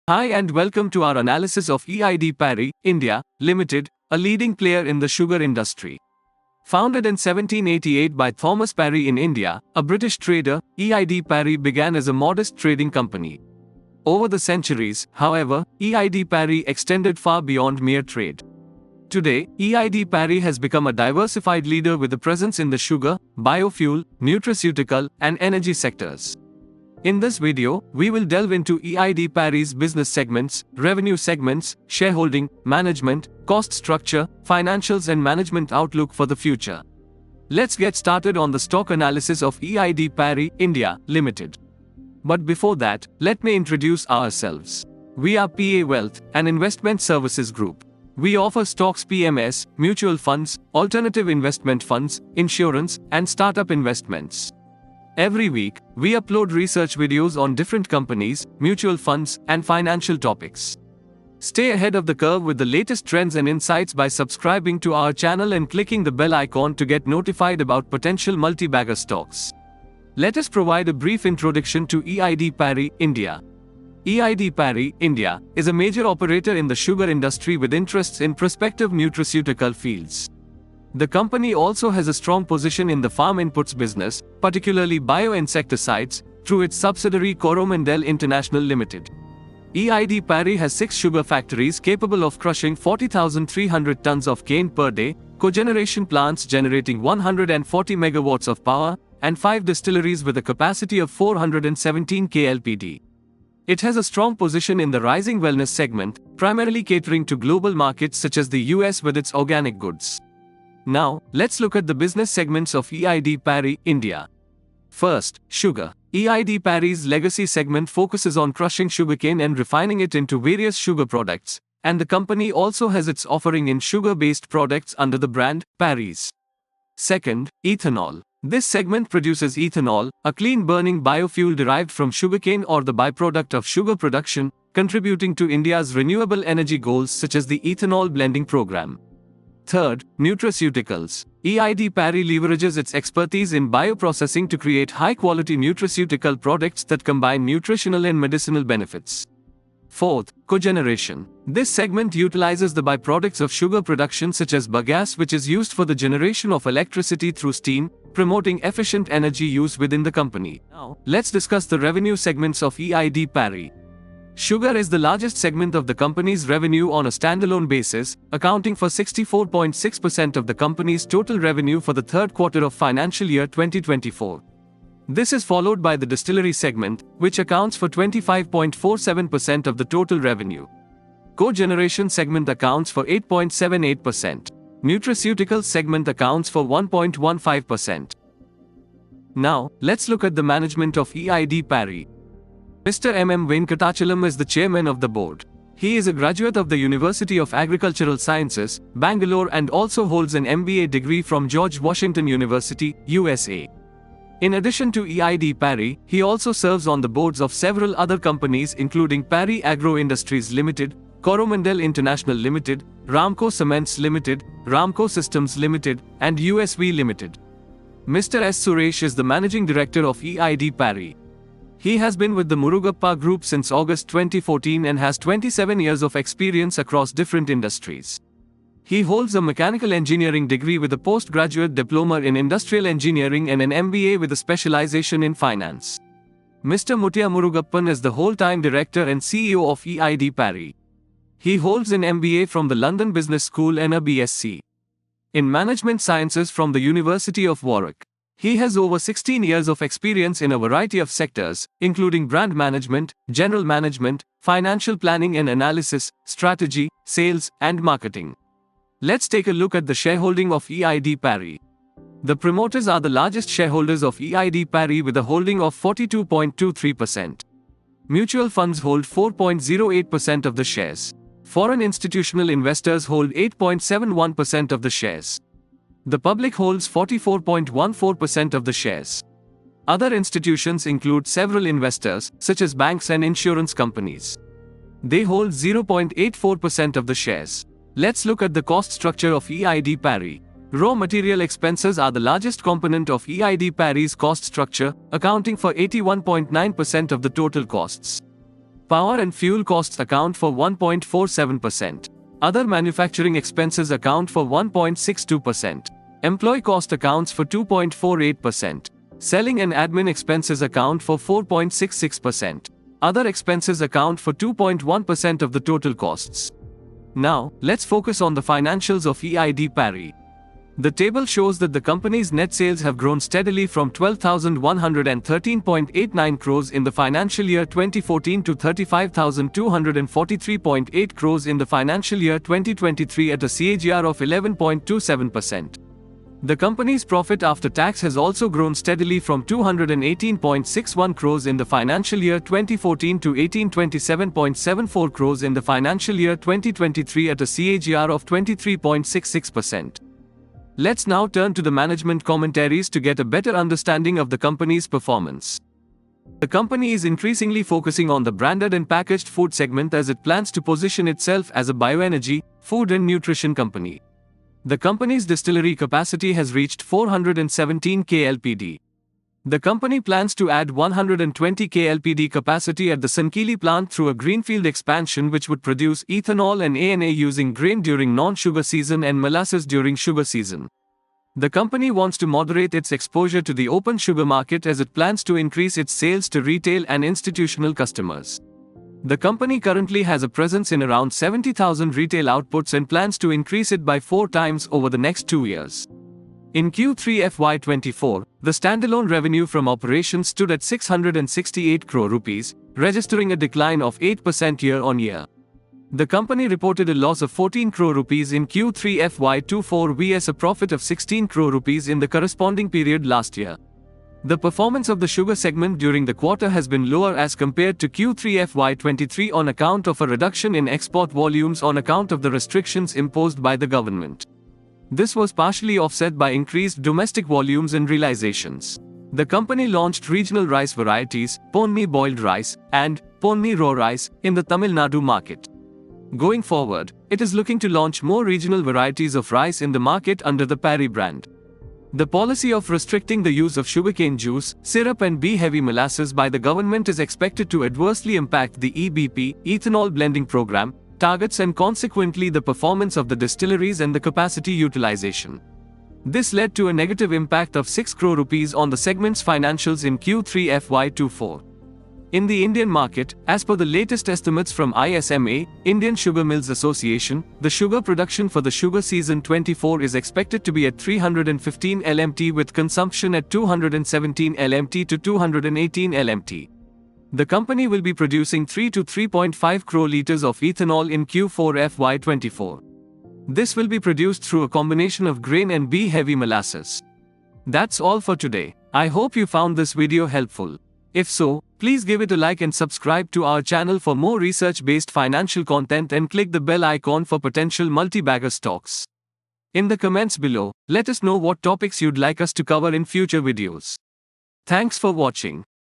Hi and welcome to our analysis of EID Parry, India, Limited, a leading player in the sugar industry. Founded in 1788 by Thomas Parry in India, a British trader, EID Parry began as a modest trading company. Over the centuries, however, EID Parry extended far beyond mere trade. Today, EID Parry has become a diversified leader with a presence in the sugar, biofuel, nutraceutical, and energy sectors. In this video, we will delve into EID Parry's business segments, revenue segments, shareholding, management, cost structure, financials and management outlook for the future. Let's get started on the stock analysis of EID Parry, India, Limited. But before that, let me introduce ourselves. We are PA Wealth, an investment services group. We offer stocks PMS, mutual funds, alternative investment funds, insurance, and startup investments. Every week, we upload research videos on different companies, mutual funds, and financial topics. Stay ahead of the curve with the latest trends and insights by subscribing to our channel and clicking the bell icon to get notified about potential multi-bagger stocks. Let us provide a brief introduction to EID Parry, India. EID Parry, India, is a major operator in the sugar industry with interests in prospective nutraceutical fields. The company also has a strong position in the farm inputs business, particularly bio-insecticides, through its subsidiary Coromandel International Limited. EID Parry has 6 sugar factories capable of crushing 40,300 tons of cane per day, cogeneration plants generating 140 megawatts of power, and 5 distilleries with a capacity of 417 KLPD. It has a strong position in the rising wellness segment, primarily catering to global markets such as the US with its organic goods. Now, let's look at the business segments of EID Parry, India. First, sugar. EID Parry's legacy segment focuses on crushing sugarcane and refining it into various sugar products, and the company also has its offering in sugar-based products under the brand Parry's. Second, ethanol. This segment produces ethanol, a clean-burning biofuel derived from sugarcane or the byproduct of sugar production, contributing to India's renewable energy goals such as the ethanol blending program. Third, nutraceuticals. EID Parry leverages its expertise in bioprocessing to create high-quality nutraceutical products that combine nutritional and medicinal benefits. Fourth, cogeneration. This segment utilizes the byproducts of sugar production such as bagasse, which is used for the generation of electricity through steam, promoting efficient energy use within the company. Now, let's discuss the revenue segments of EID Parry. Sugar is the largest segment of the company's revenue on a standalone basis, accounting for 64.6% of the company's total revenue for the third quarter of financial year 2024. This is followed by the distillery segment, which accounts for 25.47% of the total revenue. Cogeneration segment accounts for 8.78%. Nutraceuticals segment accounts for 1.15%. Now, let's look at the management of EID Parry. Mr. M. Venkatachalam is the chairman of the board. He is a graduate of the University of Agricultural Sciences, Bangalore, and also holds an MBA degree from George Washington University, USA. In addition to EID Parry, he also serves on the boards of several other companies including Parry Agro Industries Limited, Coromandel International Limited, Ramco Cements Limited, Ramco Systems Limited, and USV Limited. Mr. S. Suresh is the managing director of EID Parry. He has been with the Murugappa Group since August 2014 and has 27 years of experience across different industries. He holds a mechanical engineering degree with a postgraduate diploma in industrial engineering and an MBA with a specialization in finance. Mr. Muttiah Murugappan is the whole-time director and CEO of EID Parry. He holds an MBA from the London Business School and a BSc in Management Sciences from the University of Warwick. He has over 16 years of experience in a variety of sectors, including brand management, general management, financial planning and analysis, strategy, sales, and marketing. Let's take a look at the shareholding of EID Parry. The promoters are the largest shareholders of EID Parry with a holding of 42.23%. Mutual funds hold 4.08% of the shares. Foreign institutional investors hold 8.71% of the shares. The public holds 44.14% of the shares. Other institutions include several investors, such as banks and insurance companies. They hold 0.84% of the shares. Let's look at the cost structure of EID Parry. Raw material expenses are the largest component of EID Parry's cost structure, accounting for 81.9% of the total costs. Power and fuel costs account for 1.47%. Other manufacturing expenses account for 1.62%. Employee cost accounts for 2.48%. Selling and admin expenses account for 4.66%. Other expenses account for 2.1% of the total costs. Now, let's focus on the financials of EID Parry. The table shows that the company's net sales have grown steadily from 12,113.89 crores in the financial year 2014 to 35,243.8 crores in the financial year 2023 at a CAGR of 11.27%. The company's profit after tax has also grown steadily from 218.61 crores in the financial year 2014 to 1827.74 crores in the financial year 2023 at a CAGR of 23.66%. Let's now turn to the management commentaries to get a better understanding of the company's performance. The company is increasingly focusing on the branded and packaged food segment as it plans to position itself as a bioenergy, food and nutrition company. The company's distillery capacity has reached 417 KLPD. The company plans to add 120 KLPD capacity at the Sankili plant through a greenfield expansion which would produce ethanol and ANA using grain during non-sugar season and molasses during sugar season. The company wants to moderate its exposure to the open sugar market as it plans to increase its sales to retail and institutional customers. The company currently has a presence in around 70,000 retail outputs and plans to increase it by 4 times over the next 2 years. In Q3 FY24, the standalone revenue from operations stood at 668 crore rupees, registering a decline of 8% year-on-year. The company reported a loss of 14 crore rupees in Q3 FY24 vs a profit of 16 crore rupees in the corresponding period last year. The performance of the sugar segment during the quarter has been lower as compared to Q3 FY23 on account of a reduction in export volumes on account of the restrictions imposed by the government. This was partially offset by increased domestic volumes and realizations. The company launched regional rice varieties, Ponmi boiled rice, and Ponmi raw rice, in the Tamil Nadu market. Going forward, it is looking to launch more regional varieties of rice in the market under the Parry brand. The policy of restricting the use of sugarcane juice, syrup and B-heavy molasses by the government is expected to adversely impact the EBP, ethanol blending program, targets and consequently the performance of the distilleries and the capacity utilization. This led to a negative impact of 6 crore rupees on the segment's financials in Q3 FY24. In the Indian market, as per the latest estimates from ISMA, Indian Sugar Mills Association, the sugar production for the sugar season 24 is expected to be at 315 LMT with consumption at 217 LMT to 218 LMT. The company will be producing 3 to 3.5 crore litres of ethanol in Q4 FY24. This will be produced through a combination of grain and B-heavy molasses. That's all for today. I hope you found this video helpful. If so, please give it a like and subscribe to our channel for more research-based financial content and click the bell icon for potential multi-bagger stocks. In the comments below, let us know what topics you'd like us to cover in future videos. Thanks for watching.